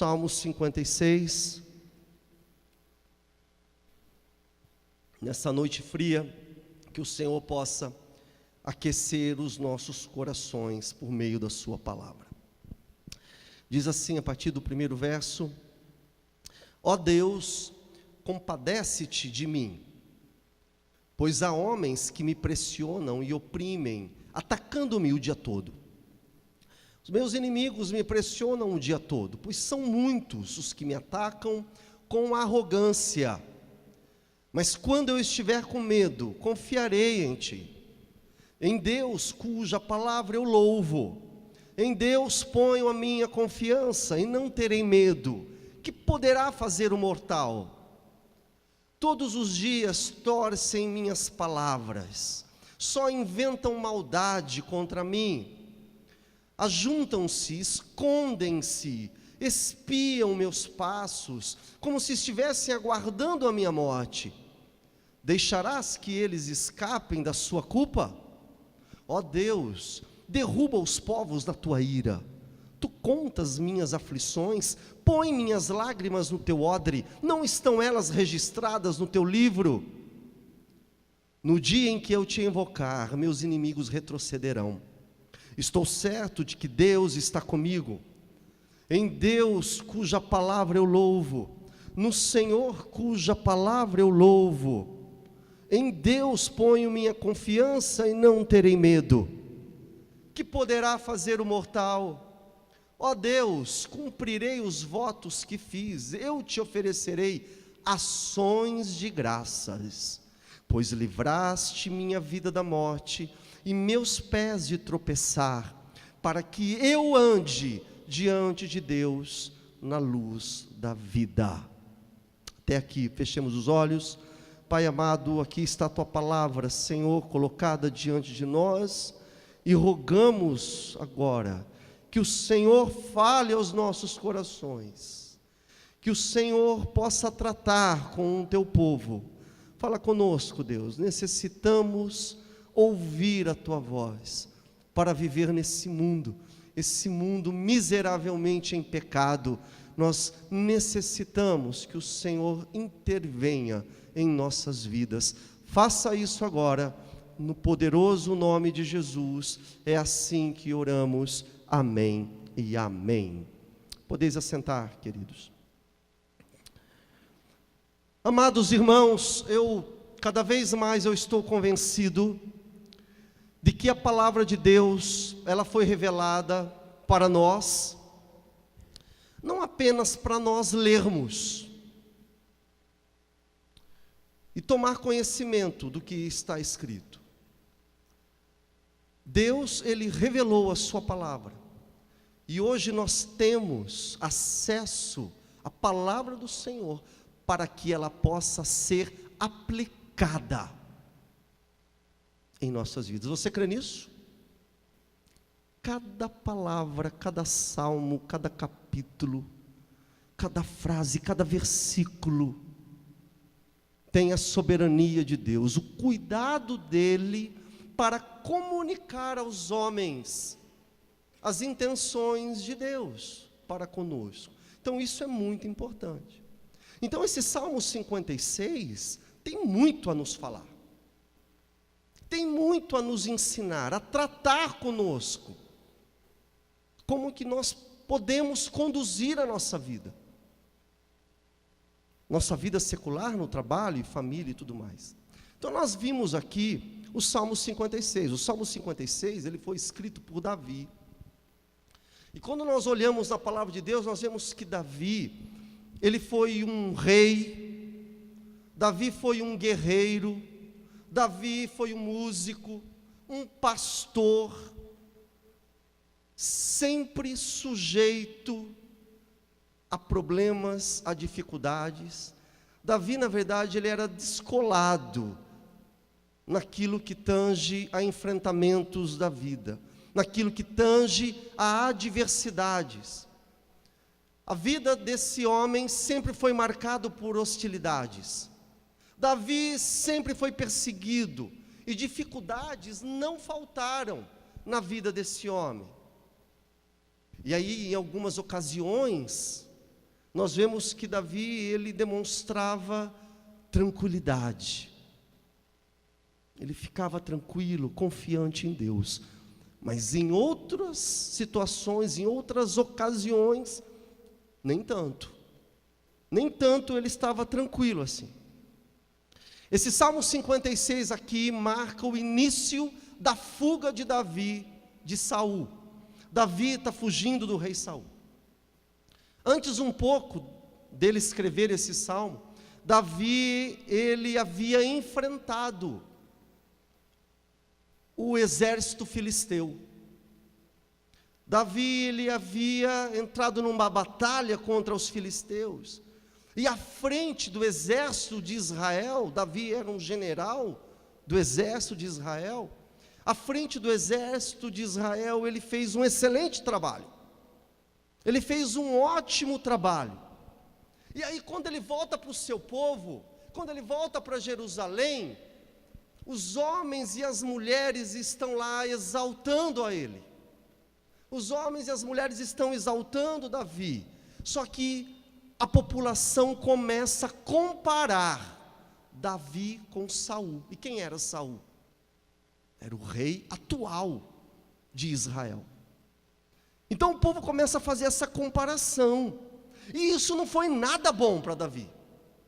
Salmo 56. Nessa noite fria, que o Senhor possa aquecer os nossos corações por meio da sua palavra. Diz assim a partir do primeiro verso: Ó Deus, compadece-te de mim, pois há homens que me pressionam e oprimem, atacando-me o dia todo. Os meus inimigos me pressionam o dia todo, pois são muitos os que me atacam com arrogância. Mas quando eu estiver com medo, confiarei em ti. Em Deus, cuja palavra eu louvo. Em Deus ponho a minha confiança e não terei medo. Que poderá fazer o mortal? Todos os dias torcem minhas palavras, só inventam maldade contra mim. Ajuntam-se, escondem-se, espiam meus passos, como se estivessem aguardando a minha morte. Deixarás que eles escapem da sua culpa? Ó Deus, derruba os povos da tua ira. Tu contas minhas aflições, põe minhas lágrimas no teu odre, não estão elas registradas no teu livro? No dia em que eu te invocar, meus inimigos retrocederão. Estou certo de que Deus está comigo. Em Deus, cuja palavra eu louvo, no Senhor, cuja palavra eu louvo. Em Deus ponho minha confiança e não terei medo. Que poderá fazer o mortal? Ó Deus, cumprirei os votos que fiz, eu te oferecerei ações de graças, pois livraste minha vida da morte e meus pés de tropeçar, para que eu ande diante de Deus na luz da vida. Até aqui, fechemos os olhos. Pai amado, aqui está a tua palavra, Senhor, colocada diante de nós, e rogamos agora que o Senhor fale aos nossos corações, que o Senhor possa tratar com o teu povo. Fala conosco, Deus, necessitamos ouvir a tua voz para viver nesse mundo, esse mundo miseravelmente em pecado. Nós necessitamos que o Senhor intervenha em nossas vidas. Faça isso agora, no poderoso nome de Jesus. É assim que oramos. Amém e amém. Podeis assentar, queridos. Amados irmãos, cada vez mais eu estou convencido de que a palavra de Deus, ela foi revelada para nós, não apenas para nós lermos e tomar conhecimento do que está escrito. Deus, Ele revelou a sua palavra, e hoje nós temos acesso à palavra do Senhor, para que ela possa ser aplicada em nossas vidas. Você crê nisso? Cada palavra, cada salmo, cada capítulo, cada frase, cada versículo tem a soberania de Deus, o cuidado dele para comunicar aos homens as intenções de Deus para conosco. Então isso é muito importante. Então esse Salmo 56 tem muito a nos falar, tem muito a nos ensinar, a tratar conosco, como que nós podemos conduzir a nossa vida secular, no trabalho e família e tudo mais. Então nós vimos aqui o Salmo 56. O Salmo 56, ele foi escrito por Davi. E quando nós olhamos na palavra de Deus, nós vemos que Davi, ele foi um rei, Davi foi um guerreiro, Davi foi um músico, um pastor, sempre sujeito a problemas, a dificuldades. Davi, na verdade, ele era descolado naquilo que tange a enfrentamentos da vida, naquilo que tange a adversidades. A vida desse homem sempre foi marcada por hostilidades. Davi sempre foi perseguido, e dificuldades não faltaram na vida desse homem. E aí, em algumas ocasiões, nós vemos que Davi, ele demonstrava tranquilidade. Ele ficava tranquilo, confiante em Deus. Mas em outras situações, em outras ocasiões, nem tanto. Nem tanto ele estava tranquilo assim. Esse Salmo 56 aqui marca o início da fuga de Davi de Saul. Davi está fugindo do rei Saul. Antes um pouco dele escrever esse salmo, Davi, ele havia enfrentado o exército filisteu. Davi, ele havia entrado numa batalha contra os filisteus. E à frente do exército de Israel, Davi era um general do exército de Israel. À frente do exército de Israel, ele fez um excelente trabalho. Ele fez um ótimo trabalho. E aí, quando ele volta para o seu povo, quando ele volta para Jerusalém, os homens e as mulheres estão lá exaltando a ele. Os homens e as mulheres estão exaltando Davi. Só que a população começa a comparar Davi com Saul. E quem era Saul? Era o rei atual de Israel. Então o povo começa a fazer essa comparação. E isso não foi nada bom para Davi.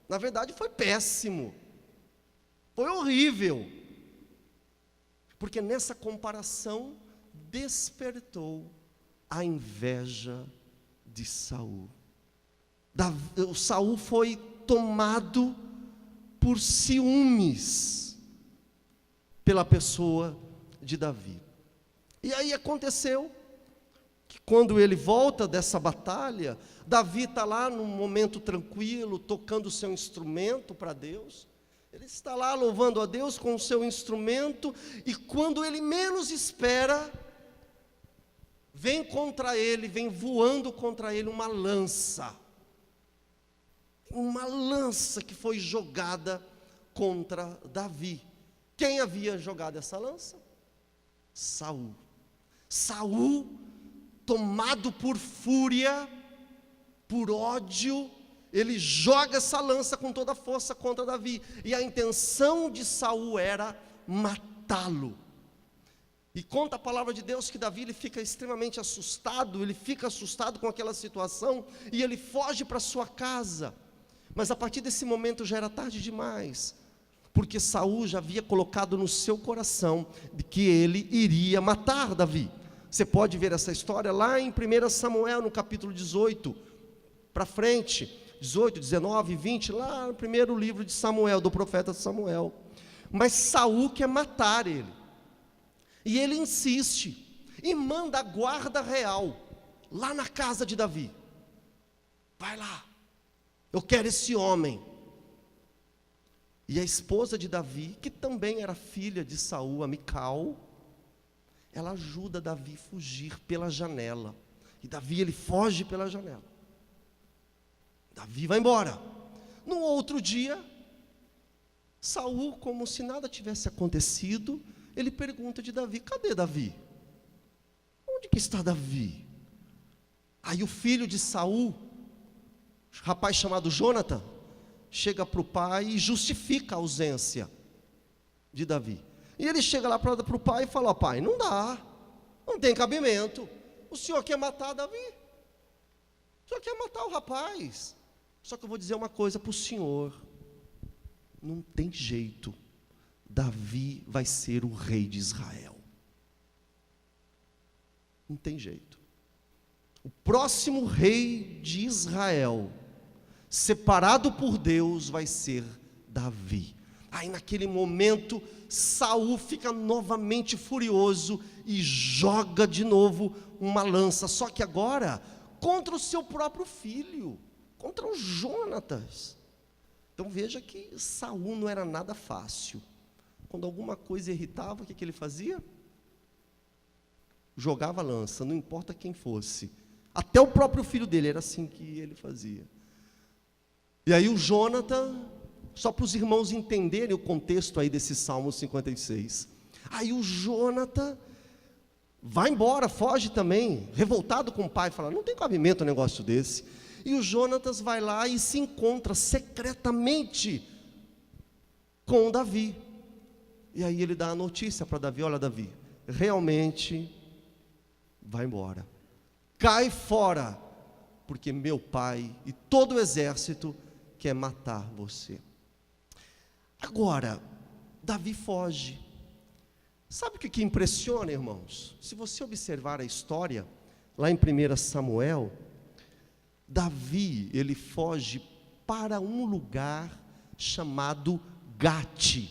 Na verdade foi péssimo. Foi horrível. Porque nessa comparação despertou a inveja de Saul. O Saul foi tomado por ciúmes pela pessoa de Davi. E aí aconteceu que quando ele volta dessa batalha, Davi está lá num momento tranquilo, tocando o seu instrumento para Deus. Ele está lá louvando a Deus com o seu instrumento, e quando ele menos espera, vem contra ele, vem voando contra ele uma lança. Uma lança que foi jogada contra Davi. Quem havia jogado essa lança? Saul. Saul, tomado por fúria, por ódio, ele joga essa lança com toda a força contra Davi. E a intenção de Saul era matá-lo. E conta a palavra de Deus que Davi, ele fica extremamente assustado, ele fica assustado com aquela situação, e ele foge para sua casa. Mas a partir desse momento já era tarde demais, porque Saul já havia colocado no seu coração de que ele iria matar Davi. Você pode ver essa história lá em 1 Samuel, no capítulo 18, para frente, 18, 19, 20, lá no primeiro livro de Samuel, do profeta Samuel. Mas Saul quer matar ele, e ele insiste, e manda a guarda real, lá na casa de Davi. Vai lá, eu quero esse homem. E a esposa de Davi, que também era filha de Saul, a Mical, ela ajuda Davi a fugir pela janela. E Davi, ele foge pela janela. Davi vai embora. No outro dia, Saul, como se nada tivesse acontecido, ele pergunta de Davi: cadê Davi? Onde que está Davi? Aí o filho de Saul, rapaz chamado Jonathan, chega para o pai e justifica a ausência de Davi. E ele chega lá para o pai e fala: ó, pai, não dá, não tem cabimento. O senhor quer matar Davi? O senhor quer matar o rapaz? Só que eu vou dizer uma coisa para o senhor: não tem jeito, Davi vai ser o rei de Israel. Não tem jeito. O próximo rei de Israel, separado por Deus, vai ser Davi. Aí naquele momento, Saul fica novamente furioso e joga de novo uma lança, só que agora contra o seu próprio filho, contra o Jonatas. Então veja que Saul não era nada fácil. Quando alguma coisa irritava, o que ele fazia? Jogava a lança, não importa quem fosse. Até o próprio filho dele, era assim que ele fazia. E aí o Jonathan, só para os irmãos entenderem o contexto aí desse Salmo 56. Aí o Jonathan vai embora, foge também, revoltado com o pai, fala: não tem cabimento um negócio desse. E o Jonatas vai lá e se encontra secretamente com Davi. E aí ele dá a notícia para Davi: olha, Davi, realmente vai embora, cai fora, porque meu pai e todo o exército quer matar você. Agora, Davi foge. Sabe o que impressiona, irmãos? Se você observar a história, lá em 1 Samuel, Davi, ele foge para um lugar chamado Gate.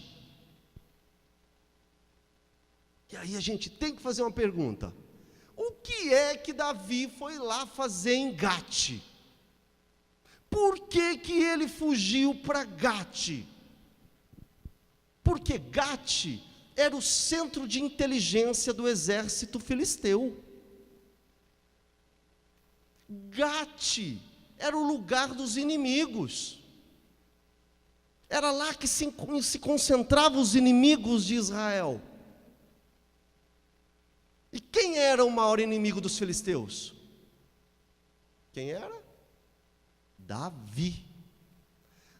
E aí a gente tem que fazer uma pergunta: o que é que Davi foi lá fazer em Gate? Por que que ele fugiu para Gate? Porque Gate era o centro de inteligência do exército filisteu. Gate era o lugar dos inimigos. Era lá que se concentravam os inimigos de Israel. E quem era o maior inimigo dos filisteus? Quem era? Davi.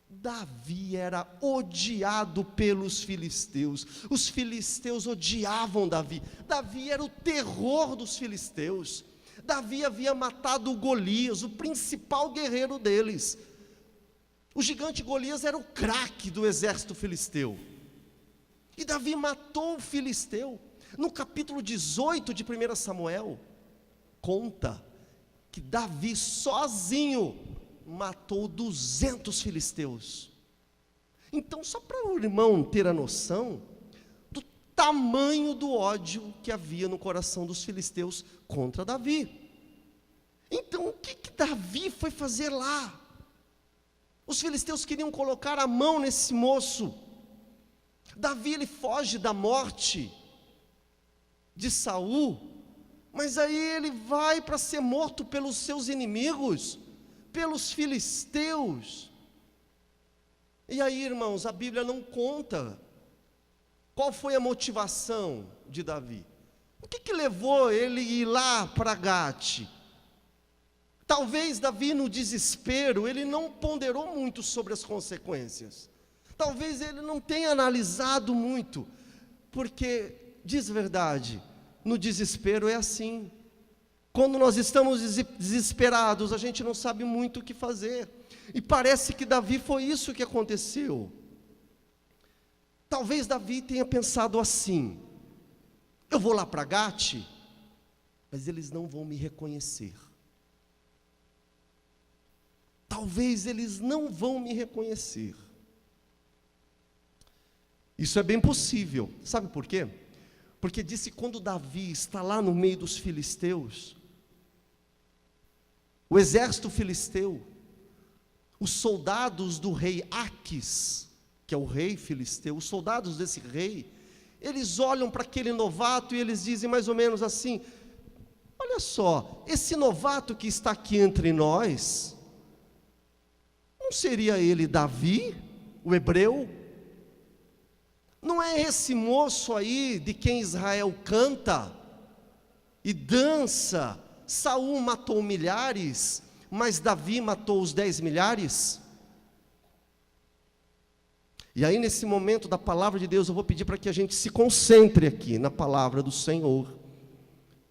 Davi era odiado pelos filisteus. Os filisteus odiavam Davi. Davi era o terror dos filisteus. Davi havia matado o Golias, o principal guerreiro deles. O gigante Golias era o craque do exército filisteu. E Davi matou o filisteu. No capítulo 18 de 1 Samuel, conta que Davi sozinho matou 200 filisteus. Então, só para o irmão ter a noção do tamanho do ódio que havia no coração dos filisteus contra Davi. Então, o que Davi foi fazer lá? Os filisteus queriam colocar a mão nesse moço. Davi, ele foge da morte de Saul, mas aí ele vai para ser morto pelos seus inimigos, pelos filisteus. E aí, irmãos, a Bíblia não conta qual foi a motivação de Davi. O que levou ele a ir lá para Gate? Talvez Davi, no desespero, ele não ponderou muito sobre as consequências. Talvez ele não tenha analisado muito, porque, diz a verdade, no desespero é assim. Quando nós estamos desesperados, a gente não sabe muito o que fazer. E parece que Davi foi isso que aconteceu. Talvez Davi tenha pensado assim: eu vou lá para Gate, mas eles não vão me reconhecer. Talvez eles não vão me reconhecer. Isso é bem possível. Sabe por quê? Porque disse que quando Davi está lá no meio dos filisteus, o exército filisteu, os soldados do rei Aquis, que é o rei filisteu, os soldados desse rei, eles olham para aquele novato e eles dizem mais ou menos assim: olha só, esse novato que está aqui entre nós, não seria ele Davi, o hebreu? Não é esse moço aí de quem Israel canta e dança? Saul matou milhares, mas Davi matou os 10 milhares? E aí, nesse momento da palavra de Deus, eu vou pedir para que a gente se concentre aqui na palavra do Senhor,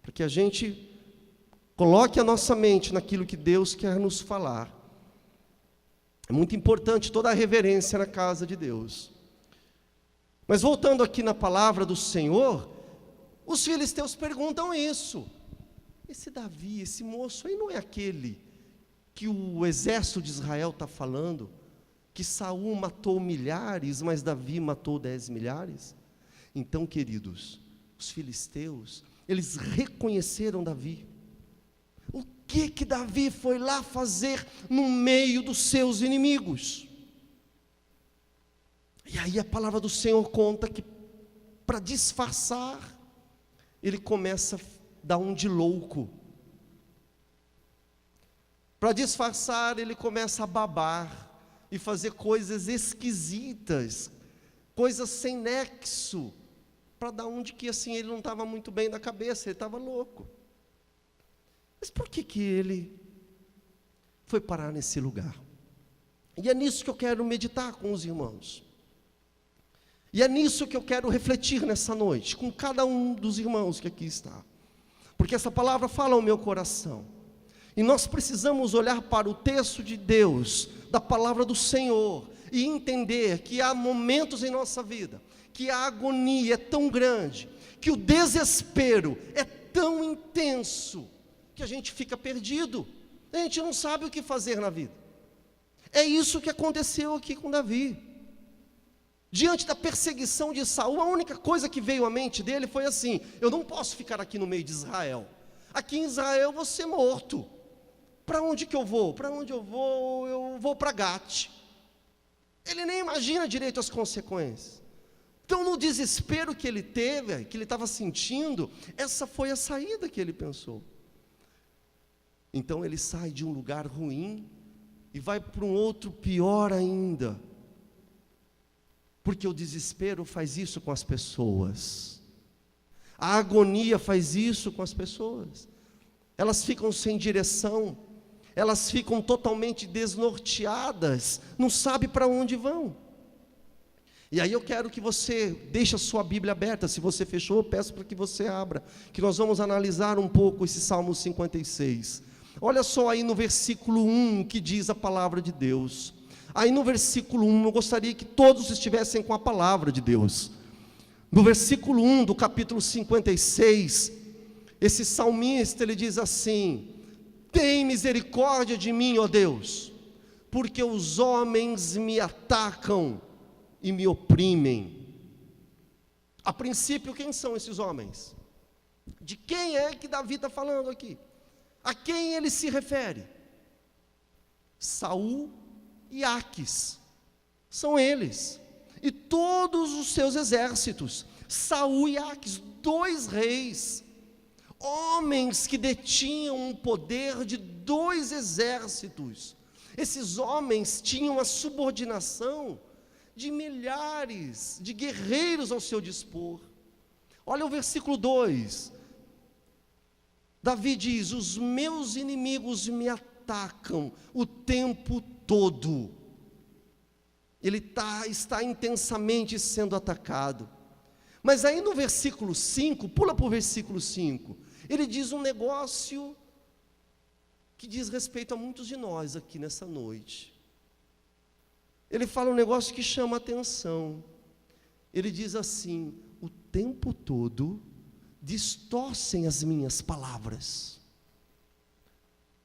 para que a gente coloque a nossa mente naquilo que Deus quer nos falar. É muito importante toda a reverência na casa de Deus. Mas voltando aqui na palavra do Senhor, os filisteus perguntam isso: esse Davi, esse moço aí, não é aquele que o exército de Israel está falando, que Saul matou milhares, mas Davi matou 10 milhares? Então, queridos, os filisteus, eles reconheceram Davi. O que Davi foi lá fazer no meio dos seus inimigos? E aí a palavra do Senhor conta que, para disfarçar, ele começa a dar um de louco. Para disfarçar, ele começa a babar e fazer coisas esquisitas, coisas sem nexo, para dar um de que assim ele não estava muito bem da cabeça, ele estava louco. Mas por que ele foi parar nesse lugar. E é nisso que eu quero meditar com os irmãos. E é nisso que eu quero refletir nessa noite, com cada um dos irmãos que aqui está. Porque essa palavra fala ao meu coração. E nós precisamos olhar para o texto de Deus, da palavra do Senhor, e entender que há momentos em nossa vida, que a agonia é tão grande, que o desespero é tão intenso, que a gente fica perdido, a gente não sabe o que fazer na vida. É isso que aconteceu aqui com Davi. Diante da perseguição de Saul, a única coisa que veio à mente dele foi assim: eu não posso ficar aqui no meio de Israel. Aqui em Israel eu vou ser morto. Para onde que eu vou? Para onde eu vou? Eu vou para Gate. Ele nem imagina direito as consequências. Então, no desespero que ele teve, que ele estava sentindo, essa foi a saída que ele pensou. Então ele sai de um lugar ruim e vai para um outro pior ainda. Porque o desespero faz isso com as pessoas. A agonia faz isso com as pessoas. Elas ficam sem direção, elas ficam totalmente desnorteadas, não sabem para onde vão. E aí eu quero que você deixe a sua Bíblia aberta. Se você fechou, eu peço para que você abra, que nós vamos analisar um pouco esse Salmo 56. Olha só aí no versículo 1 que diz a palavra de Deus. Aí no versículo 1, eu gostaria que todos estivessem com a palavra de Deus. No versículo 1 do capítulo 56, esse salmista, ele diz assim: tem misericórdia de mim, ó Deus, porque os homens me atacam e me oprimem. A princípio, quem são esses homens? De quem é que Davi está falando aqui? A quem ele se refere? Saul e Aquis, são eles, e todos os seus exércitos. Saul e Aquis, 2 reis, homens que detinham o poder de 2 exércitos. Esses homens tinham a subordinação de milhares de guerreiros ao seu dispor. Olha o versículo 2, Davi diz: os meus inimigos me atacam o tempo todo. Ele está intensamente sendo atacado. Mas aí no versículo 5, pula para o versículo 5, ele diz um negócio que diz respeito a muitos de nós aqui nessa noite. Ele fala um negócio que chama a atenção. Ele diz assim: o tempo todo distorcem as minhas palavras.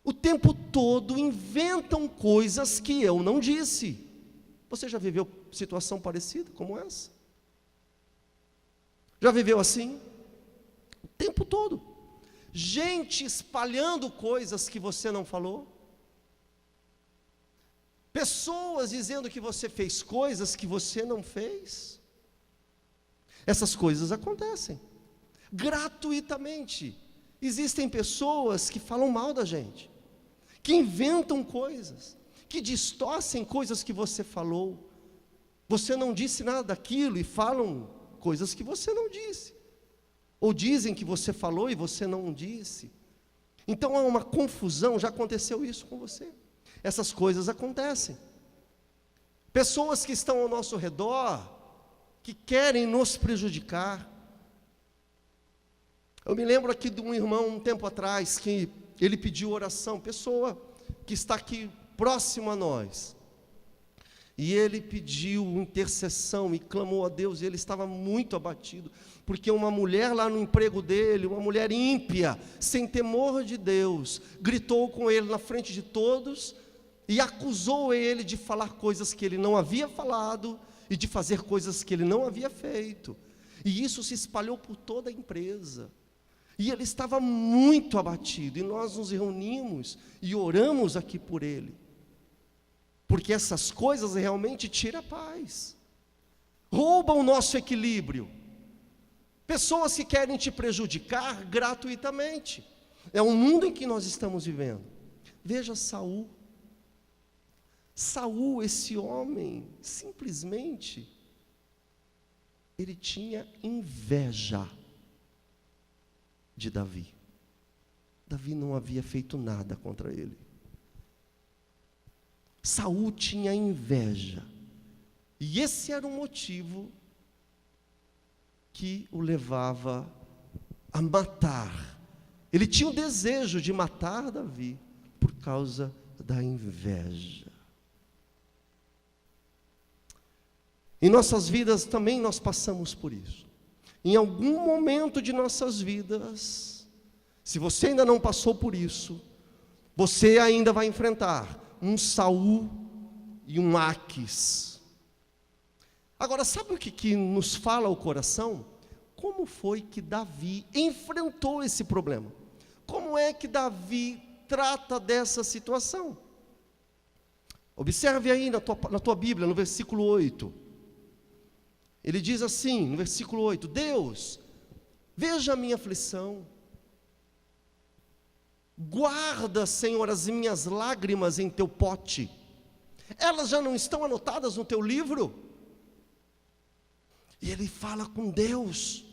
O tempo todo inventam coisas que eu não disse. Você já viveu situação parecida como essa? Já viveu assim? O tempo todo. Gente espalhando coisas que você não falou. Pessoas dizendo que você fez coisas que você não fez. Essas coisas acontecem gratuitamente. Existem pessoas que falam mal da gente, que inventam coisas, que distorcem coisas que você falou. Você não disse nada daquilo e falam coisas que você não disse, ou dizem que você falou e você não disse. Então há uma confusão. Já aconteceu isso com você? Essas coisas acontecem. Pessoas que estão ao nosso redor, que querem nos prejudicar. Eu me lembro aqui de um irmão, um tempo atrás, que ele pediu oração, pessoa que está aqui próximo a nós, e ele pediu intercessão e clamou a Deus, e ele estava muito abatido, porque uma mulher lá no emprego dele, uma mulher ímpia, sem temor de Deus, gritou com ele na frente de todos, e acusou ele de falar coisas que ele não havia falado, e de fazer coisas que ele não havia feito, e isso se espalhou por toda a empresa. E ele estava muito abatido, e nós nos reunimos e oramos aqui por ele, porque essas coisas realmente tiram a paz, roubam o nosso equilíbrio. Pessoas que querem te prejudicar gratuitamente. É o mundo em que nós estamos vivendo. Veja Saul. Saul, esse homem, simplesmente, ele tinha inveja de Davi. Davi não havia feito nada contra ele. Saul tinha inveja. E esse era o motivo que o levava a matar. Ele tinha o desejo de matar Davi por causa da inveja. Em nossas vidas também nós passamos por isso. Em algum momento de nossas vidas, se você ainda não passou por isso, você ainda vai enfrentar um Saul e um Aquis. Agora, sabe o que nos fala o coração? Como foi que Davi enfrentou esse problema? Como é que Davi trata dessa situação? Observe aí na tua Bíblia, no versículo 8. Ele diz assim, no versículo 8: Deus, veja a minha aflição. Guarda, Senhor, as minhas lágrimas em teu pote. Elas já não estão anotadas no teu livro? E ele fala com Deus.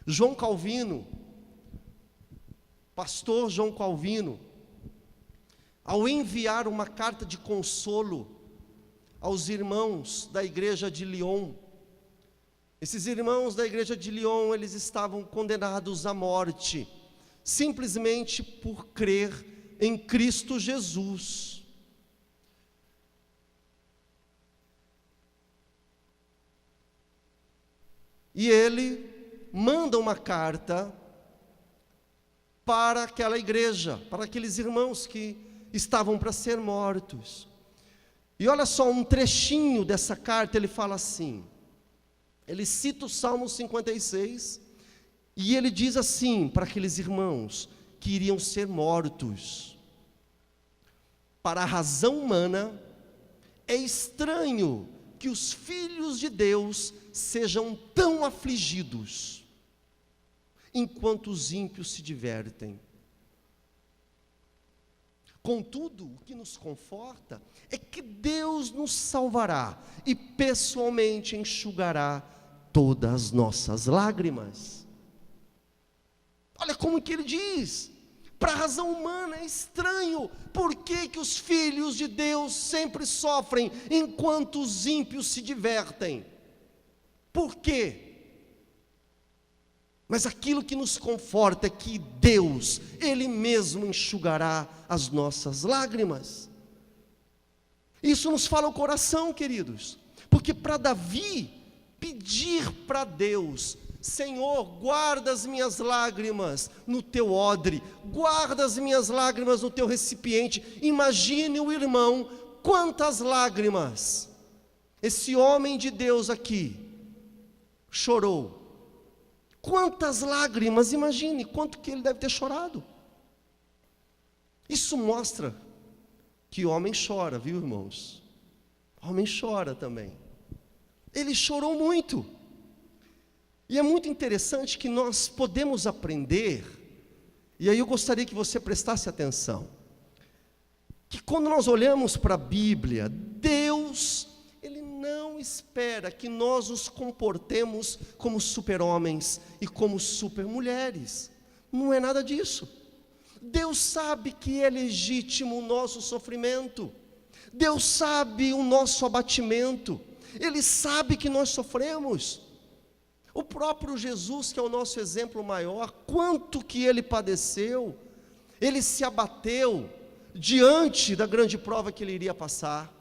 João Calvino, pastor João Calvino, ao enviar uma carta de consolo aos irmãos da igreja de Lyon, esses irmãos da igreja de Lyon, eles estavam condenados à morte, simplesmente por crer em Cristo Jesus. E ele manda uma carta para aquela igreja, para aqueles irmãos que estavam para ser mortos. E olha só um trechinho dessa carta, ele fala assim, ele cita o Salmo 56, e ele diz assim para aqueles irmãos que iriam ser mortos: para a razão humana, é estranho que os filhos de Deus sejam tão afligidos, enquanto os ímpios se divertem. Contudo, o que nos conforta é que Deus nos salvará e pessoalmente enxugará todas as nossas lágrimas. Olha como que ele diz: para a razão humana é estranho, por que os filhos de Deus sempre sofrem, enquanto os ímpios se divertem? Por quê? Mas aquilo que nos conforta é que Deus, Ele mesmo enxugará as nossas lágrimas. Isso nos fala o coração, queridos, porque para Davi pedir para Deus: Senhor, guarda as minhas lágrimas no teu odre, guarda as minhas lágrimas no teu recipiente. Imagine o irmão, quantas lágrimas esse homem de Deus aqui chorou. Quantas lágrimas, imagine quanto que ele deve ter chorado. Isso mostra que homem chora, viu, irmãos? Homem chora também. Ele chorou muito. E é muito interessante que nós podemos aprender, e aí eu gostaria que você prestasse atenção, que quando nós olhamos para a Bíblia, Deus, Ele não espera que nós nos comportemos como super-homens e como super-mulheres. Não é nada disso. Deus sabe que é legítimo o nosso sofrimento. Deus sabe o nosso abatimento. Ele sabe que nós sofremos. O próprio Jesus, que é o nosso exemplo maior, quanto que Ele padeceu, Ele se abateu diante da grande prova que Ele iria passar.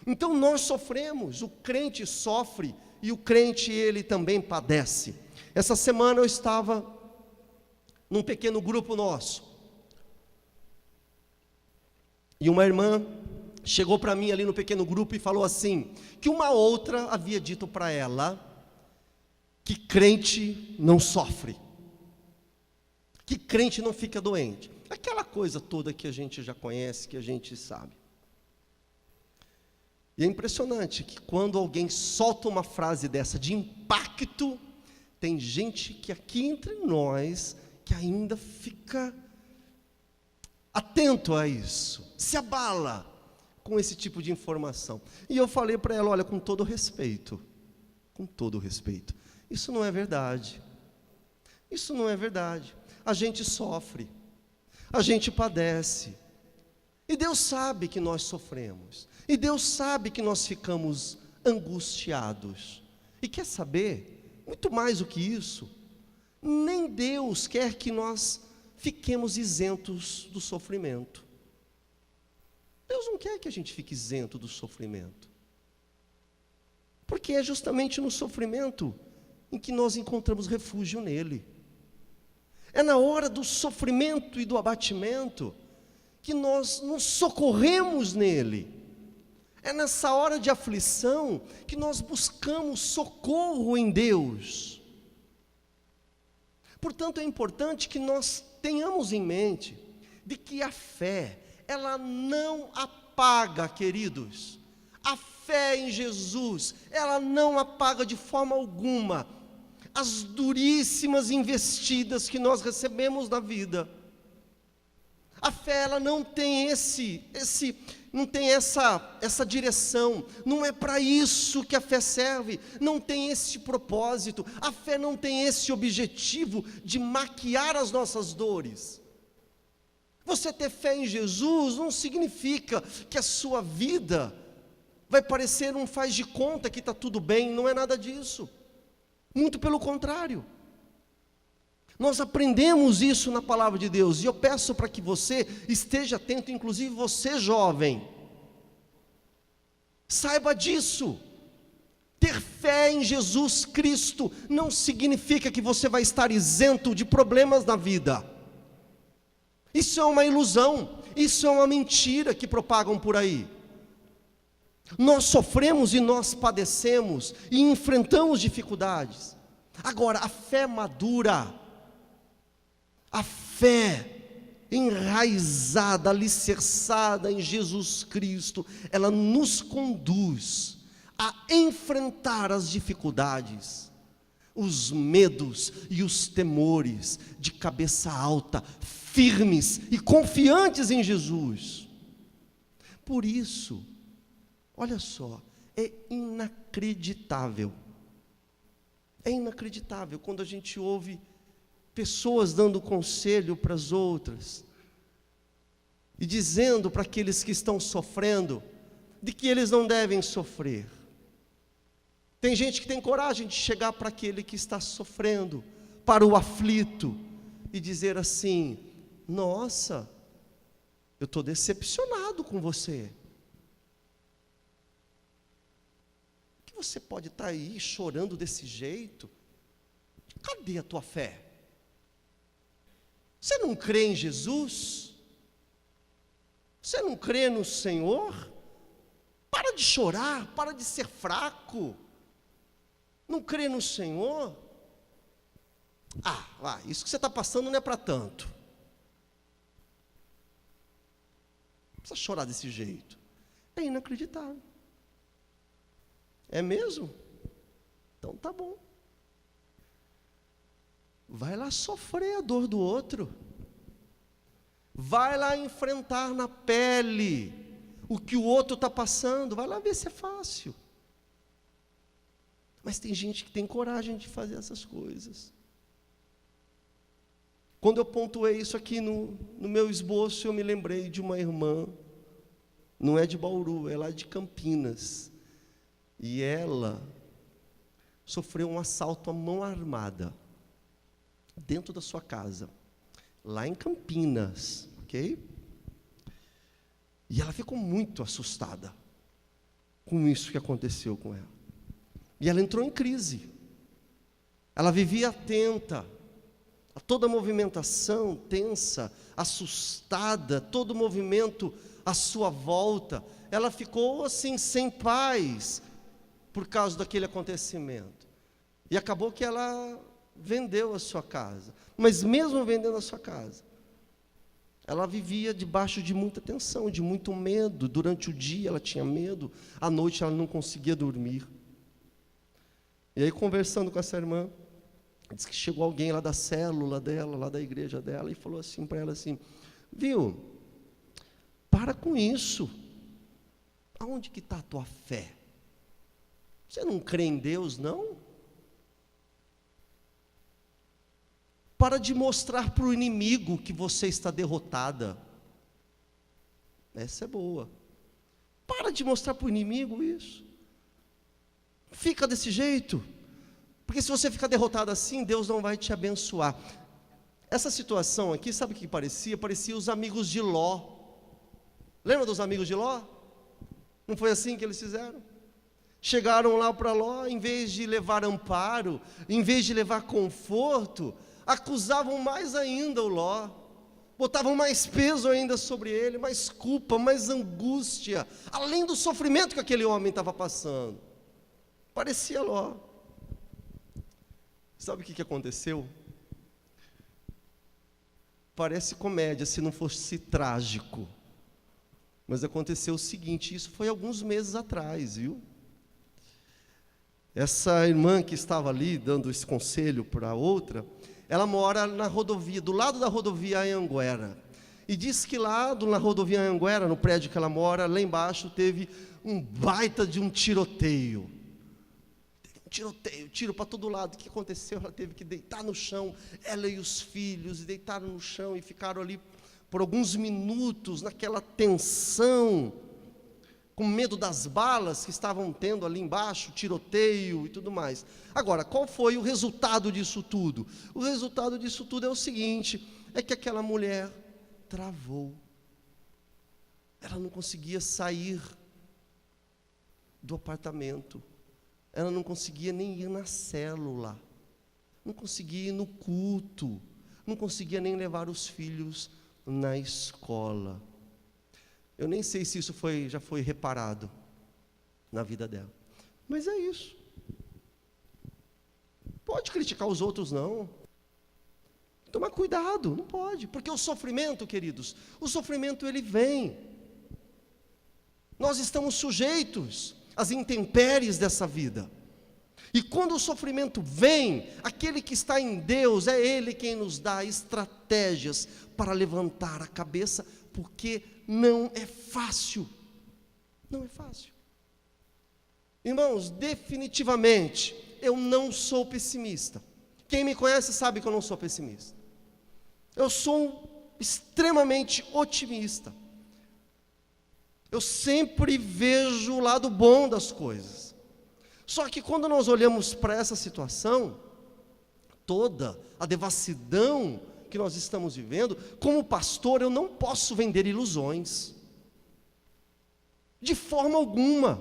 Então nós sofremos, o crente sofre, e o crente ele também padece. Essa semana eu estava num pequeno grupo nosso, e uma irmã chegou para mim ali no pequeno grupo e falou assim, que uma outra havia dito para ela, que crente não sofre, que crente não fica doente, aquela coisa toda que a gente já conhece, que a gente sabe. E é impressionante que quando alguém solta uma frase dessa de impacto, tem gente que aqui entre nós, que ainda fica atento a isso, se abala com esse tipo de informação. E eu falei para ela, olha, com todo respeito, isso não é verdade. Isso não é verdade. A gente sofre, a gente padece. E Deus sabe que nós sofremos. E Deus sabe que nós ficamos angustiados. E quer saber? Muito mais do que isso, nem Deus quer que nós fiquemos isentos do sofrimento. Deus não quer que a gente fique isento do sofrimento. Porque é justamente no sofrimento em que nós encontramos refúgio nele. É na hora do sofrimento e do abatimento que nós nos socorremos nele. É nessa hora de aflição que nós buscamos socorro em Deus. Portanto, é importante que nós tenhamos em mente de que a fé, ela não apaga, queridos. A fé em Jesus, ela não apaga de forma alguma as duríssimas investidas que nós recebemos na vida. A fé, ela não tem não tem essa direção, não é para isso que a fé serve, não tem esse propósito, a fé não tem esse objetivo de maquiar as nossas dores. Você ter fé em Jesus não significa que a sua vida vai parecer um faz de conta que está tudo bem, não é nada disso, muito pelo contrário. Nós aprendemos isso na palavra de Deus, e eu peço para que você esteja atento, inclusive você jovem, saiba disso. Ter fé em Jesus Cristo não significa que você vai estar isento de problemas na vida. Isso é uma ilusão, isso é uma mentira que propagam por aí. Nós sofremos e nós padecemos e enfrentamos dificuldades. Agora, a fé madura, a fé enraizada, alicerçada em Jesus Cristo, ela nos conduz a enfrentar as dificuldades, os medos e os temores, de cabeça alta, firmes e confiantes em Jesus. Por isso, olha só, é inacreditável quando a gente ouve pessoas dando conselho para as outras, e dizendo para aqueles que estão sofrendo, de que eles não devem sofrer. Tem gente que tem coragem de chegar para aquele que está sofrendo, para o aflito, e dizer assim: nossa, eu estou decepcionado com você. Que você pode estar aí chorando desse jeito? Cadê a tua fé? Você não crê em Jesus? Você não crê no Senhor? Para de chorar, para de ser fraco. Não crê no Senhor? Isso que você está passando não é para tanto. Não precisa chorar desse jeito. É inacreditável. É mesmo? Então tá bom. Vai lá sofrer a dor do outro. Vai lá enfrentar na pele o que o outro está passando. Vai lá ver se é fácil. Mas tem gente que tem coragem de fazer essas coisas. Quando eu pontuei isso aqui no meu esboço, eu me lembrei de uma irmã, não é de Bauru, é lá de Campinas. E ela sofreu um assalto à mão armada, dentro da sua casa, lá em Campinas, ok? E ela ficou muito assustada com isso que aconteceu com ela. E ela entrou em crise. Ela vivia atenta a toda movimentação, tensa, assustada, todo movimento à sua volta. Ela ficou assim, sem paz, por causa daquele acontecimento. E acabou que ela vendeu a sua casa. Mas mesmo vendendo a sua casa, ela vivia debaixo de muita tensão, de muito medo. Durante o dia ela tinha medo, à noite ela não conseguia dormir. E aí, conversando com essa irmã, disse que chegou alguém lá da célula dela, lá da igreja dela, e falou assim para ela assim: viu, para com isso. Aonde que está a tua fé? Você não crê em Deus, não? Para de mostrar para o inimigo que você está derrotada. Essa é boa. Para de mostrar para o inimigo isso. Fica desse jeito. Porque se você ficar derrotado assim, Deus não vai te abençoar. Essa situação aqui, sabe o que parecia? Parecia os amigos de Ló. Lembra dos amigos de Ló? Não foi assim que eles fizeram? Chegaram lá para Ló, em vez de levar amparo, em vez de levar conforto, acusavam mais ainda o Ló. Botavam mais peso ainda sobre ele, mais culpa, mais angústia, além do sofrimento que aquele homem estava passando. Parecia Ló. Sabe o que aconteceu? Parece comédia, se não fosse trágico. Mas aconteceu o seguinte, isso foi alguns meses atrás, viu? Essa irmã que estava ali, dando esse conselho para outra, ela mora na rodovia, do lado da rodovia Anhanguera. E diz que lá na rodovia Anhanguera, no prédio que ela mora, lá embaixo teve um baita de um tiroteio. Tiro para todo lado. O que aconteceu? Ela teve que deitar no chão, ela e os filhos, deitaram no chão e ficaram ali por alguns minutos, naquela tensão, com medo das balas que estavam tendo ali embaixo, tiroteio e tudo mais. Agora, qual foi o resultado disso tudo? O resultado disso tudo é o seguinte, é que aquela mulher travou. Ela não conseguia sair do apartamento. Ela não conseguia nem ir na célula, não conseguia ir no culto, não conseguia nem levar os filhos na escola. Eu nem sei se isso já foi reparado na vida dela, mas é isso. Pode criticar os outros não, tomar cuidado, não pode, porque o sofrimento, queridos, o sofrimento ele vem, nós estamos sujeitos as intempéries dessa vida. E quando o sofrimento vem, aquele que está em Deus, é Ele quem nos dá estratégias para levantar a cabeça, porque não é fácil. Não é fácil. Irmãos, definitivamente, eu não sou pessimista. Quem me conhece sabe que eu não sou pessimista. Eu sou extremamente otimista. Eu sempre vejo o lado bom das coisas. Só que quando nós olhamos para essa situação, toda a devassidão que nós estamos vivendo, como pastor eu não posso vender ilusões. De forma alguma.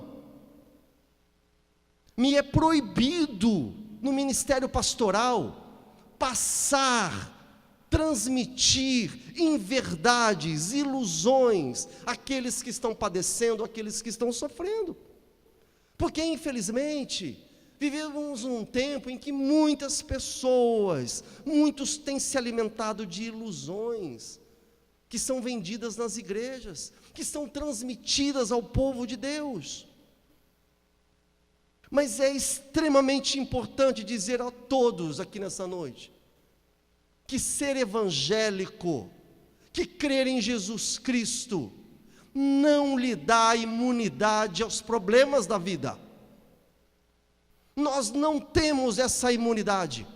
Me é proibido no ministério pastoral passar, transmitir inverdades, ilusões, àqueles que estão padecendo, àqueles que estão sofrendo. Porque, infelizmente, vivemos um tempo em que muitas pessoas, muitos têm se alimentado de ilusões, que são vendidas nas igrejas, que são transmitidas ao povo de Deus. Mas é extremamente importante dizer a todos aqui nessa noite, que ser evangélico, que crer em Jesus Cristo, não lhe dá imunidade aos problemas da vida. Nós não temos essa imunidade.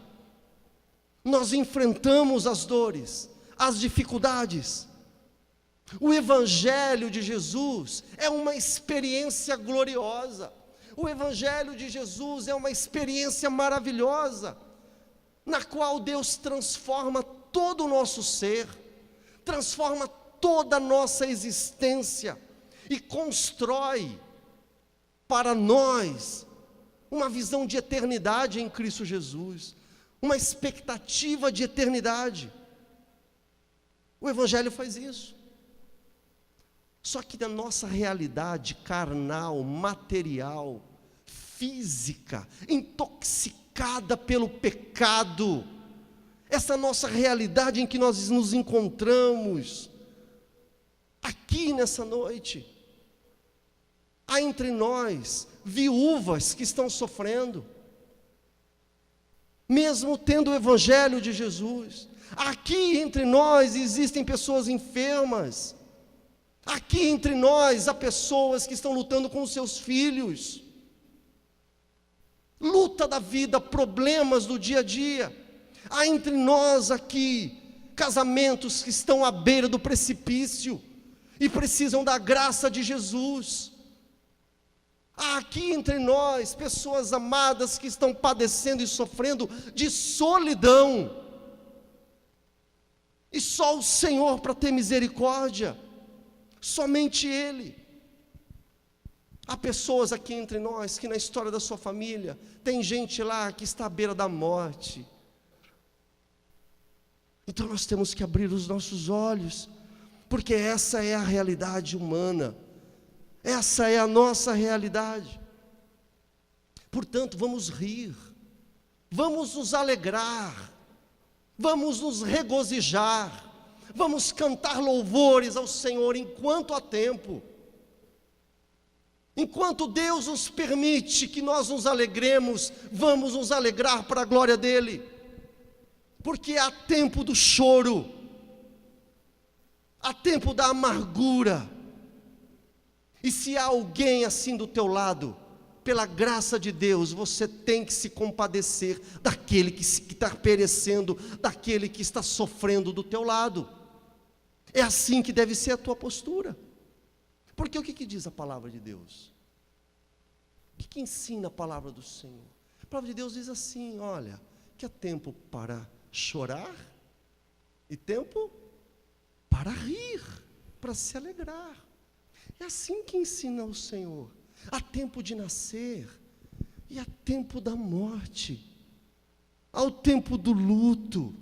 Nós enfrentamos as dores, as dificuldades. O Evangelho de Jesus é uma experiência gloriosa. O Evangelho de Jesus é uma experiência maravilhosa, na qual Deus transforma todo o nosso ser, transforma toda a nossa existência e constrói para nós uma visão de eternidade em Cristo Jesus, uma expectativa de eternidade. O Evangelho faz isso. Só que na nossa realidade carnal, material, física, intoxicada pelo pecado, essa nossa realidade em que nós nos encontramos, aqui nessa noite, há entre nós viúvas que estão sofrendo, mesmo tendo o Evangelho de Jesus. Aqui entre nós existem pessoas enfermas, aqui entre nós há pessoas que estão lutando com os seus filhos, luta da vida, problemas do dia a dia. Há entre nós aqui casamentos que estão à beira do precipício, e precisam da graça de Jesus. Há aqui entre nós pessoas amadas que estão padecendo e sofrendo de solidão, e só o Senhor para ter misericórdia, somente Ele. Há pessoas aqui entre nós que na história da sua família, tem gente lá que está à beira da morte. Então nós temos que abrir os nossos olhos, porque essa é a realidade humana, essa é a nossa realidade. Portanto, vamos rir, vamos nos alegrar, vamos nos regozijar, vamos cantar louvores ao Senhor enquanto há tempo. Enquanto Deus nos permite que nós nos alegremos, vamos nos alegrar para a glória dEle, porque há tempo do choro, há tempo da amargura, e se há alguém assim do teu lado, pela graça de Deus, você tem que se compadecer daquele que está perecendo, daquele que está sofrendo do teu lado. É assim que deve ser a tua postura. Porque o que diz a palavra de Deus? O que ensina a palavra do Senhor? A palavra de Deus diz assim, olha, que há tempo para chorar e tempo para rir, para se alegrar. É assim que ensina o Senhor. Há tempo de nascer e há tempo da morte, há o tempo do luto.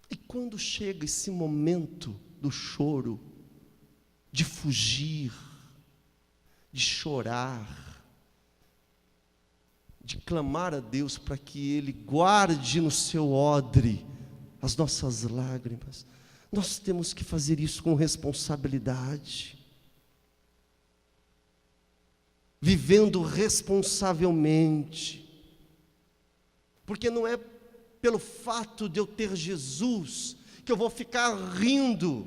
E quando chega esse momento do choro, de fugir, de chorar, de clamar a Deus para que Ele guarde no seu odre as nossas lágrimas, nós temos que fazer isso com responsabilidade, vivendo responsavelmente, porque não é pelo fato de eu ter Jesus que eu vou ficar rindo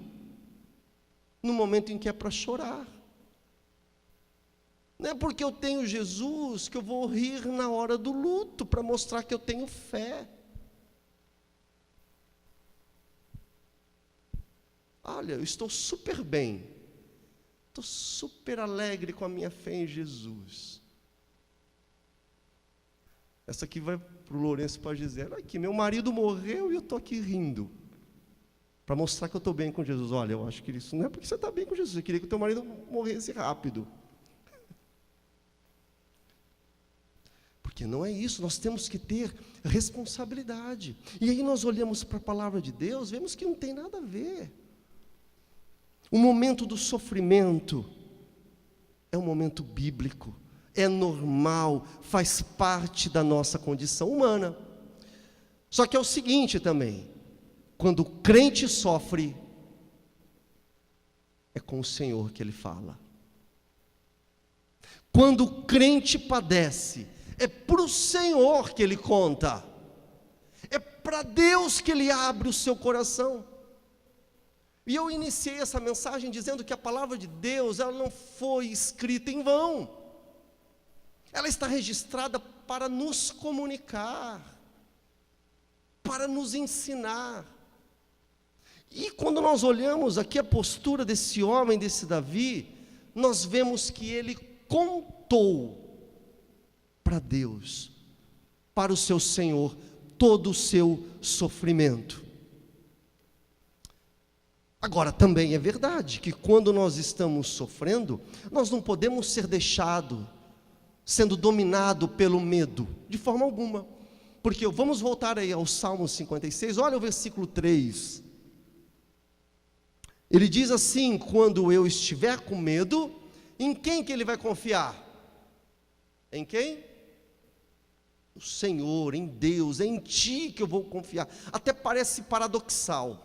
no momento em que é para chorar. Não é porque eu tenho Jesus que eu vou rir na hora do luto, para mostrar que eu tenho fé. Olha, eu estou super bem, estou super alegre com a minha fé em Jesus. Essa aqui vai para o Lourenço para dizer, aqui, meu marido morreu e eu estou aqui rindo, para mostrar que eu estou bem com Jesus. Olha, eu acho que isso não é porque você está bem com Jesus, eu queria que o teu marido morresse rápido. Porque não é isso, nós temos que ter responsabilidade. E aí nós olhamos para a palavra de Deus, vemos que não tem nada a ver. O momento do sofrimento é um momento bíblico, é normal, faz parte da nossa condição humana. Só que é o seguinte também, quando o crente sofre, é com o Senhor que Ele fala. Quando o crente padece, é para o Senhor que Ele conta, é para Deus que Ele abre o seu coração. E eu iniciei essa mensagem dizendo que a palavra de Deus, ela não foi escrita em vão. Ela está registrada para nos comunicar, para nos ensinar. E quando nós olhamos aqui a postura desse homem, desse Davi, nós vemos que ele contou para Deus, para o seu Senhor, todo o seu sofrimento. Agora, também é verdade que quando nós estamos sofrendo, nós não podemos ser sendo dominado pelo medo, de forma alguma. Porque vamos voltar aí ao Salmo 56, olha o versículo 3. Ele diz assim, quando eu estiver com medo, em quem que ele vai confiar? Em quem? No Senhor, em Deus, é em Ti que eu vou confiar. Até parece paradoxal.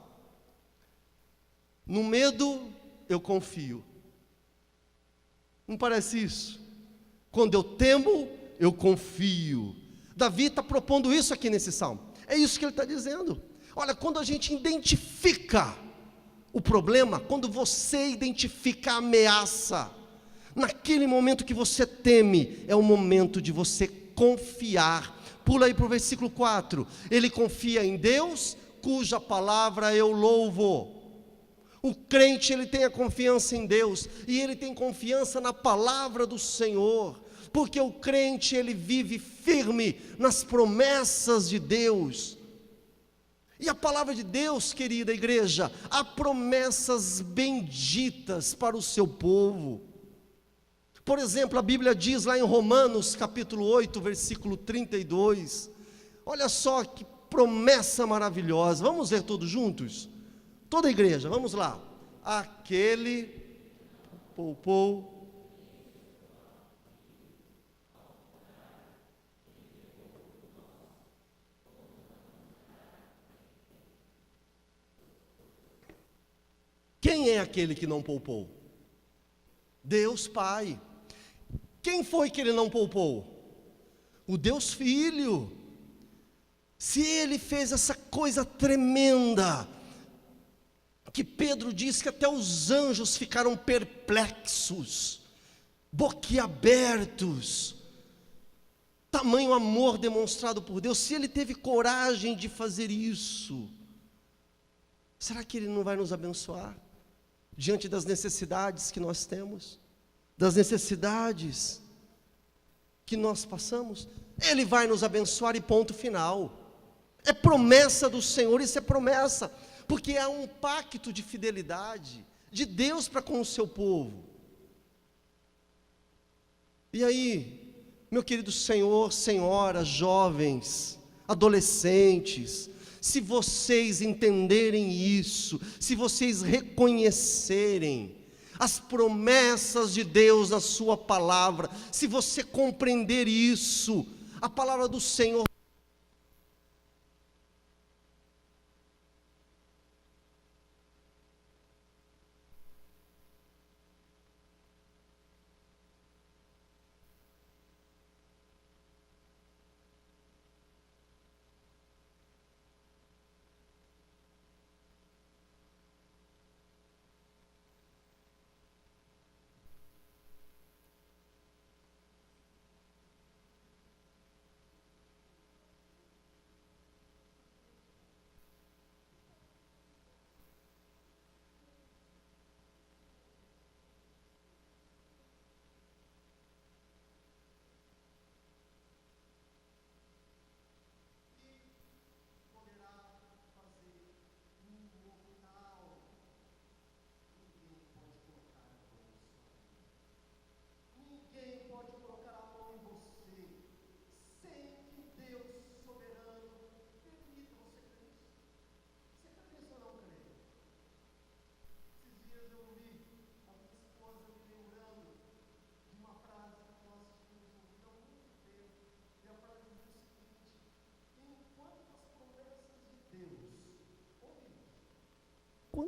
No medo, eu confio. Não parece isso? Quando eu temo, eu confio. Davi está propondo isso aqui nesse salmo. É isso que ele está dizendo. Olha, quando a gente identifica o problema, quando você identifica a ameaça, naquele momento que você teme, é o momento de você confiar. Pula aí para o versículo 4. Ele confia em Deus cuja palavra eu louvo. O crente, ele tem a confiança em Deus, e ele tem confiança na palavra do Senhor, porque o crente, ele vive firme nas promessas de Deus. E a palavra de Deus, querida igreja, há promessas benditas para o seu povo. Por exemplo, a Bíblia diz lá em Romanos capítulo 8, versículo 32, olha só que promessa maravilhosa, vamos ler todos juntos? Toda a igreja, vamos lá. Aquele poupou. Quem é aquele que não poupou? Deus Pai. Quem foi que ele não poupou? O Deus Filho. Se ele fez essa coisa tremenda, que Pedro diz que até os anjos ficaram perplexos, boquiabertos, tamanho amor demonstrado por Deus, se ele teve coragem de fazer isso, será que ele não vai nos abençoar? Diante das necessidades que nós temos, das necessidades que nós passamos, ele vai nos abençoar e ponto final. É promessa do Senhor, isso é promessa, porque há um pacto de fidelidade de Deus para com o seu povo. E aí, meu querido senhor, senhora, jovens, adolescentes, se vocês entenderem isso, se vocês reconhecerem as promessas de Deus na sua palavra, se você compreender isso, a palavra do Senhor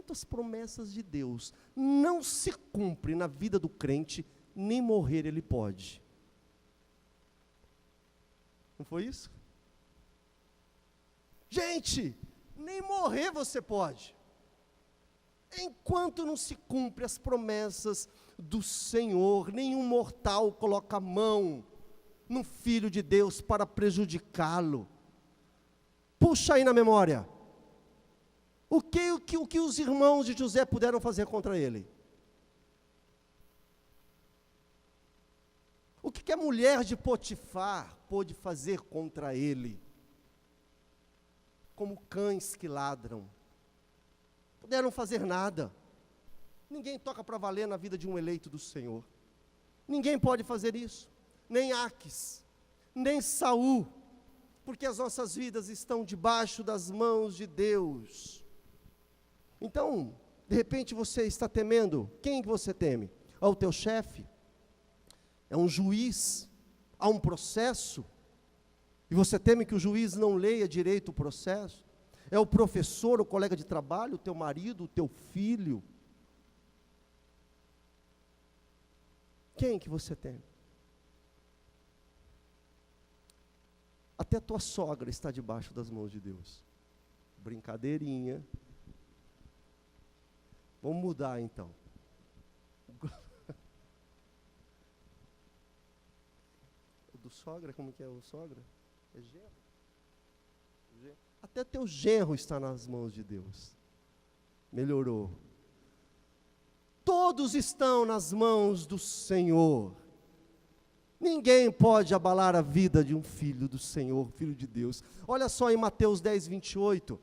quantas promessas de Deus não se cumprem na vida do crente, nem morrer ele pode. Não foi isso? Gente, nem morrer você pode. Enquanto não se cumpre as promessas do Senhor, nenhum mortal coloca a mão no Filho de Deus para prejudicá-lo. Puxa aí na memória. O que os irmãos de José puderam fazer contra ele? O que a mulher de Potifar pôde fazer contra ele? Como cães que ladram. Puderam fazer nada. Ninguém toca para valer na vida de um eleito do Senhor. Ninguém pode fazer isso. Nem Aques, nem Saul, porque as nossas vidas estão debaixo das mãos de Deus. Então, de repente você está temendo. Quem você teme? Ao teu chefe? É um juiz? Há um processo? E você teme que o juiz não leia direito o processo? É o professor, o colega de trabalho, o teu marido, o teu filho? Quem que você teme? Até a tua sogra está debaixo das mãos de Deus. Brincadeirinha. Vamos mudar então. O do sogra, como que é o sogra? É genro? Até teu genro está nas mãos de Deus. Melhorou. Todos estão nas mãos do Senhor. Ninguém pode abalar a vida de um filho do Senhor, filho de Deus. Olha só em Mateus 10, 28.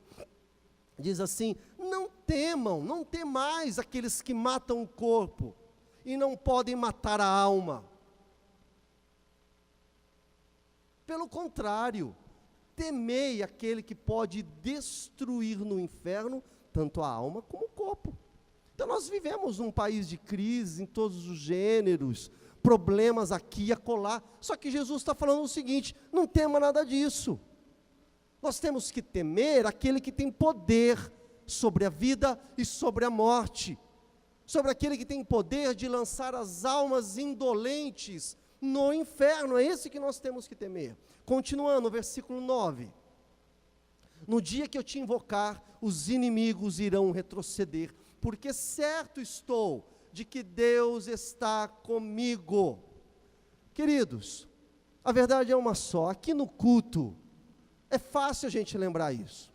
Diz assim: não temam, não temais aqueles que matam o corpo e não podem matar a alma. Pelo contrário, temei aquele que pode destruir no inferno tanto a alma como o corpo. Então nós vivemos num país de crise em todos os gêneros, problemas aqui e acolá, só que Jesus está falando o seguinte: não tema nada disso. Nós temos que temer aquele que tem poder sobre a vida e sobre a morte, sobre aquele que tem poder de lançar as almas indolentes no inferno. É esse que nós temos que temer. Continuando, versículo 9. No dia que eu te invocar, os inimigos irão retroceder, porque certo estou de que Deus está comigo. Queridos, a verdade é uma só. Aqui no culto, é fácil a gente lembrar isso.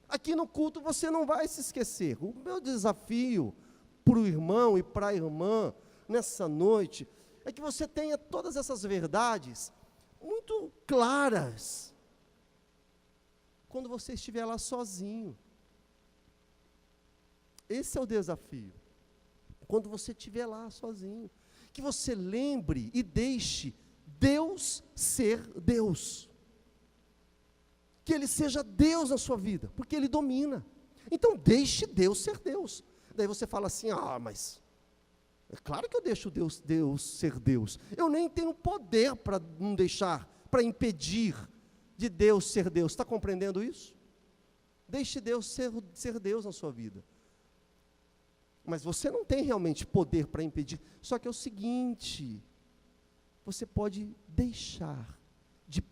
Aqui no culto você não vai se esquecer. O meu desafio para o irmão e para a irmã nessa noite é que você tenha todas essas verdades muito claras quando você estiver lá sozinho. Esse é o desafio. Quando você estiver lá sozinho, que você lembre e deixe Deus ser Deus. Que Ele seja Deus na sua vida, porque Ele domina. Então deixe Deus ser Deus. Daí você fala assim: mas é claro que eu deixo Deus ser Deus. Eu nem tenho poder para não deixar, para impedir de Deus ser Deus. Está compreendendo isso? Deixe Deus ser Deus na sua vida. Mas você não tem realmente poder para impedir. Só que é o seguinte: você pode deixar de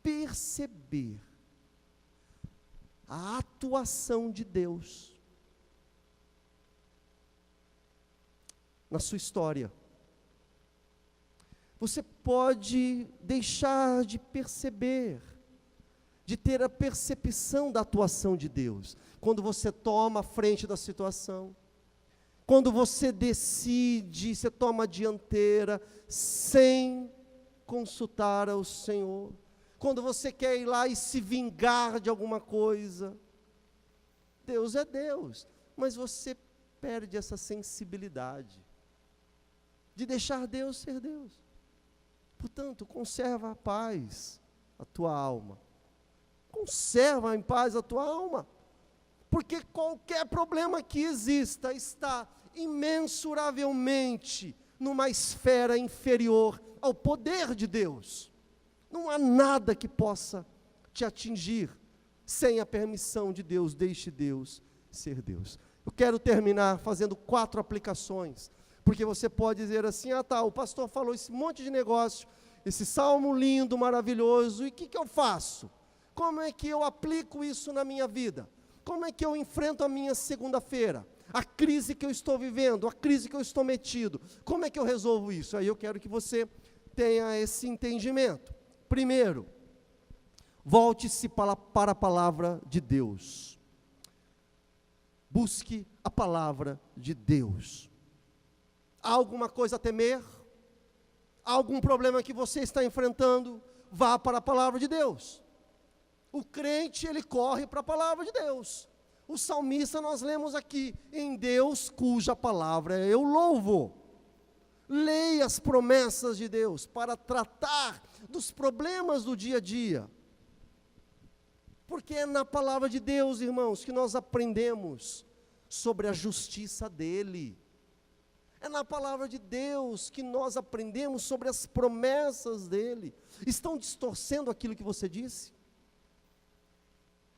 perceber a atuação de Deus na sua história. Você pode deixar de perceber, de ter a percepção da atuação de Deus, quando você toma a frente da situação, quando você decide, você toma a dianteira, sem consultar ao Senhor, quando você quer ir lá e se vingar de alguma coisa. Deus é Deus, mas você perde essa sensibilidade de deixar Deus ser Deus. Portanto, conserva a paz a tua alma. Conserva em paz a tua alma. Porque qualquer problema que exista está imensuravelmente numa esfera inferior ao poder de Deus. Não há nada que possa te atingir sem a permissão de Deus. Deixe Deus ser Deus. Eu quero terminar fazendo 4 aplicações, porque você pode dizer assim: o pastor falou esse monte de negócio, esse salmo lindo, maravilhoso, e o que eu faço? Como é que eu aplico isso na minha vida? Como é que eu enfrento a minha segunda-feira? A crise que eu estou vivendo, a crise que eu estou metido, como é que eu resolvo isso? Aí eu quero que você tenha esse entendimento. Primeiro, volte-se para a palavra de Deus. Busque a palavra de Deus. Há alguma coisa a temer? Há algum problema que você está enfrentando? Vá para a palavra de Deus. O crente, ele corre para a palavra de Deus. O salmista, nós lemos aqui: em Deus cuja palavra eu louvo. Leia as promessas de Deus para tratar dos problemas do dia a dia. Porque é na palavra de Deus, irmãos, que nós aprendemos sobre a justiça dEle. É na palavra de Deus que nós aprendemos sobre as promessas dEle. Estão distorcendo aquilo que você disse?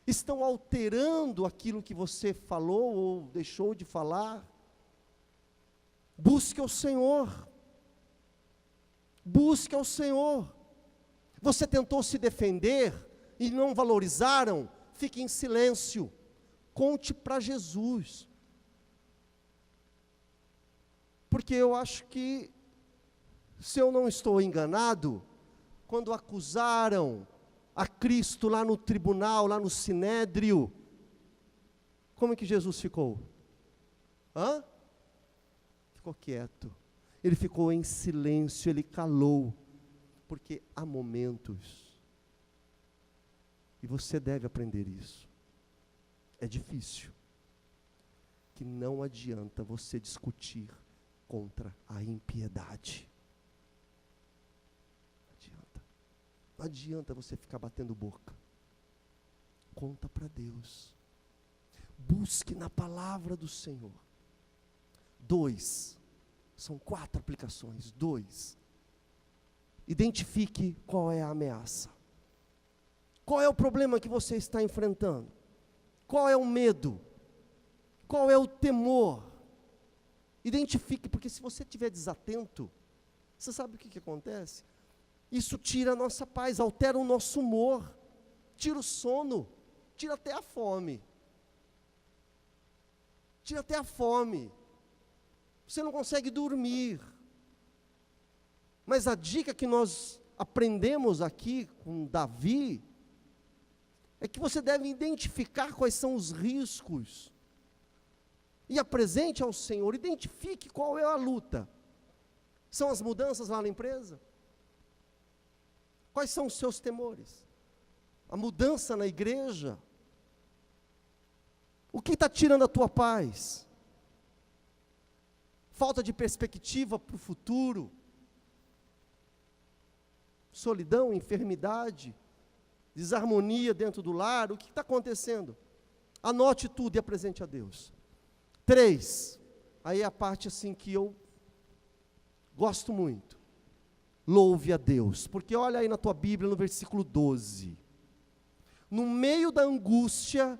Estão alterando aquilo que você falou ou deixou de falar? Busque o Senhor. Busque ao Senhor. Você tentou se defender e não valorizaram? Fique em silêncio. Conte para Jesus. Porque eu acho que, se eu não estou enganado, quando acusaram a Cristo lá no tribunal, lá no sinédrio, como é que Jesus ficou? Ficou quieto. Ele ficou em silêncio, ele calou, porque há momentos, e você deve aprender isso, é difícil, que não adianta você discutir contra a impiedade. Não adianta você ficar batendo boca. Conta para Deus. Busque na palavra do Senhor. 2, são 4 aplicações. 2, identifique qual é a ameaça. Qual é o problema que você está enfrentando? Qual é o medo? Qual é o temor? Identifique, porque se você estiver desatento, você sabe o que acontece? Isso tira a nossa paz, altera o nosso humor, tira o sono, tira até a fome. Tira até a fome. Você não consegue dormir. Mas a dica que nós aprendemos aqui com Davi é que você deve identificar quais são os riscos e apresente ao Senhor, identifique qual é a luta. São as mudanças lá na empresa? Quais são os seus temores? A mudança na igreja? O que está tirando a tua paz? Falta de perspectiva para o futuro? Solidão, enfermidade, desarmonia dentro do lar? O que está acontecendo? Anote tudo e apresente a Deus. 3, aí é a parte assim que eu gosto muito. Louve a Deus, porque olha aí na tua Bíblia, no versículo 12, no meio da angústia,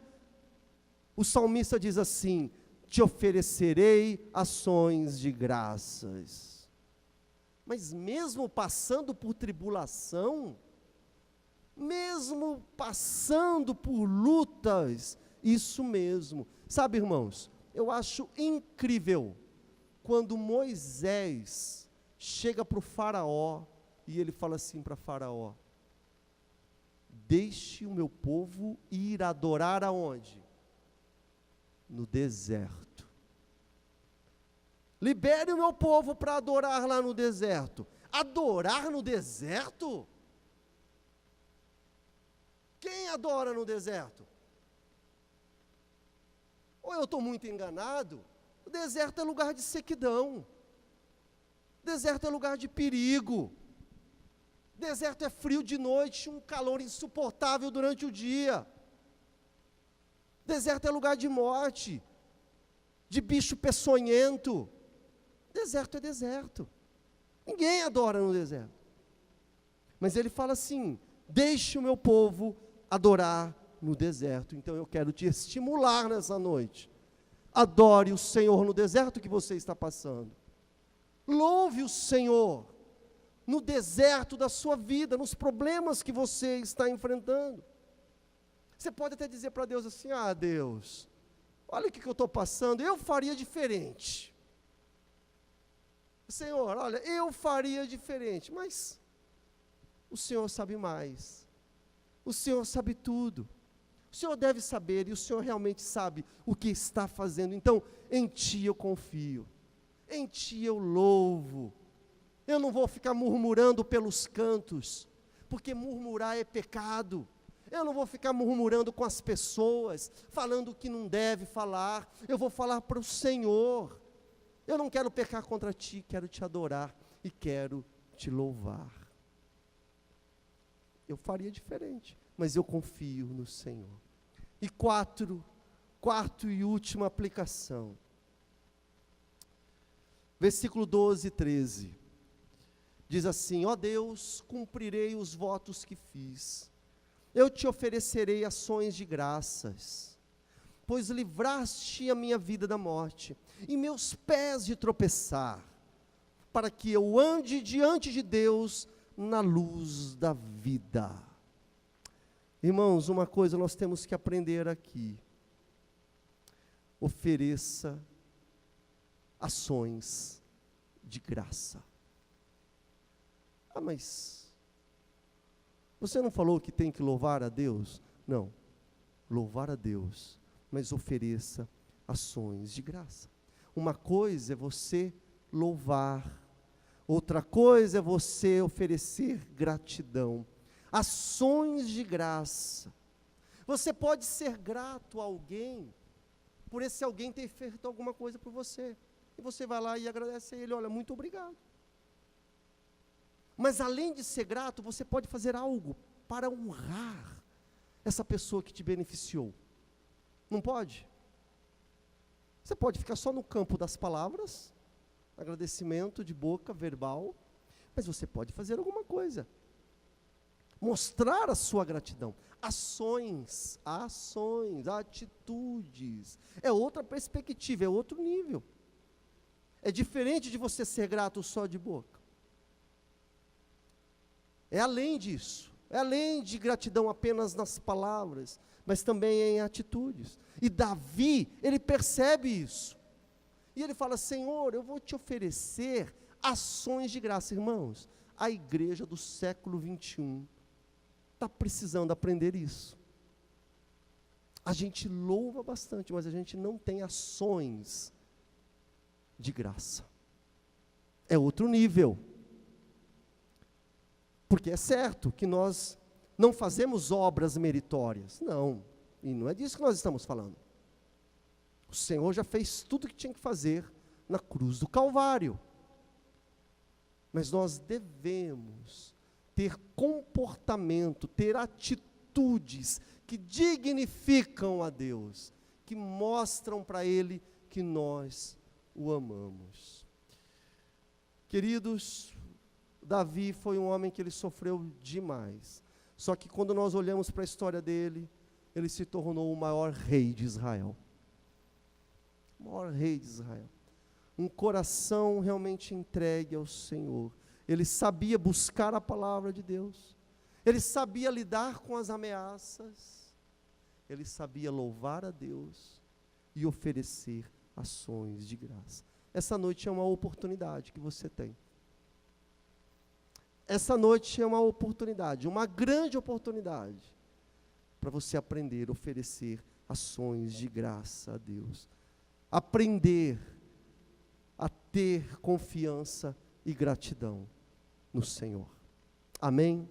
o salmista diz assim: te oferecerei ações de graças. Mas mesmo passando por tribulação, mesmo passando por lutas, isso mesmo, sabe, irmãos, eu acho incrível, quando Moisés chega para o faraó, e ele fala assim para faraó: deixe o meu povo ir adorar aonde? No deserto. Libere o meu povo para adorar lá no deserto. Adorar no deserto? Quem adora no deserto? Ou eu estou muito enganado? O deserto é lugar de sequidão. Deserto é lugar de perigo. Deserto é frio de noite, um calor insuportável durante o dia. Deserto é lugar de morte, de bicho peçonhento. Deserto é deserto. Ninguém adora no deserto. Mas ele fala assim: deixe o meu povo adorar no deserto. Então eu quero te estimular nessa noite. Adore o Senhor no deserto que você está passando. Louve o Senhor no deserto da sua vida, nos problemas que você está enfrentando. Você pode até dizer para Deus assim: ah, Deus, olha o que eu estou passando, eu faria diferente. Senhor, olha, eu faria diferente, mas o Senhor sabe mais. O Senhor sabe tudo. O Senhor deve saber, e o Senhor realmente sabe o que está fazendo. Então, em Ti eu confio. Em Ti eu louvo. Eu não vou ficar murmurando pelos cantos, porque murmurar é pecado. Eu não vou ficar murmurando com as pessoas, falando o que não deve falar. Eu vou falar para o Senhor. Eu não quero pecar contra Ti, quero Te adorar e quero Te louvar. Eu faria diferente, mas eu confio no Senhor. E quarto e última aplicação. Versículo 12 e 13. Diz assim: ó Deus, cumprirei os votos que fiz. Eu te oferecerei ações de graças, pois livraste a minha vida da morte, e meus pés de tropeçar, para que eu ande diante de Deus na luz da vida. Irmãos, uma coisa nós temos que aprender aqui: ofereça ações de graça. Ah, mas Você não falou que tem que louvar a Deus? Não. Louvar a Deus, mas ofereça ações de graça. Uma coisa é você louvar, outra coisa é você oferecer gratidão. Ações de graça. Você pode ser grato a alguém, por esse alguém ter feito alguma coisa por você. E você vai lá e agradece a ele, olha, muito obrigado. Mas além de ser grato, você pode fazer algo para honrar essa pessoa que te beneficiou. Não pode? Você pode ficar só no campo das palavras, agradecimento de boca, verbal, mas você pode fazer alguma coisa. Mostrar a sua gratidão. Ações, atitudes. É outra perspectiva, é outro nível. É diferente de você ser grato só de boca. É além disso. É além de gratidão apenas nas palavras, mas também em atitudes. E Davi, ele percebe isso. E ele fala, Senhor, eu vou te oferecer ações de graça. Irmãos, a igreja do século 21 está precisando aprender isso. A gente louva bastante, mas a gente não tem ações de graça. É outro nível. Porque é certo que nós não fazemos obras meritórias. Não, e não é disso que nós estamos falando. O Senhor já fez tudo o que tinha que fazer na cruz do Calvário. Mas nós devemos ter comportamento, ter atitudes que dignificam a Deus, que mostram para Ele que nós o amamos. Queridos, Davi foi um homem que ele sofreu demais. Só que quando nós olhamos para a história dele, ele se tornou o maior rei de Israel. O maior rei de Israel. Um coração realmente entregue ao Senhor. Ele sabia buscar a palavra de Deus. Ele sabia lidar com as ameaças. Ele sabia louvar a Deus e oferecer ações de graça. Essa noite é uma oportunidade que você tem. Essa noite é uma oportunidade, uma grande oportunidade, para você aprender a oferecer ações de graça a Deus. Aprender a ter confiança e gratidão no Senhor. Amém?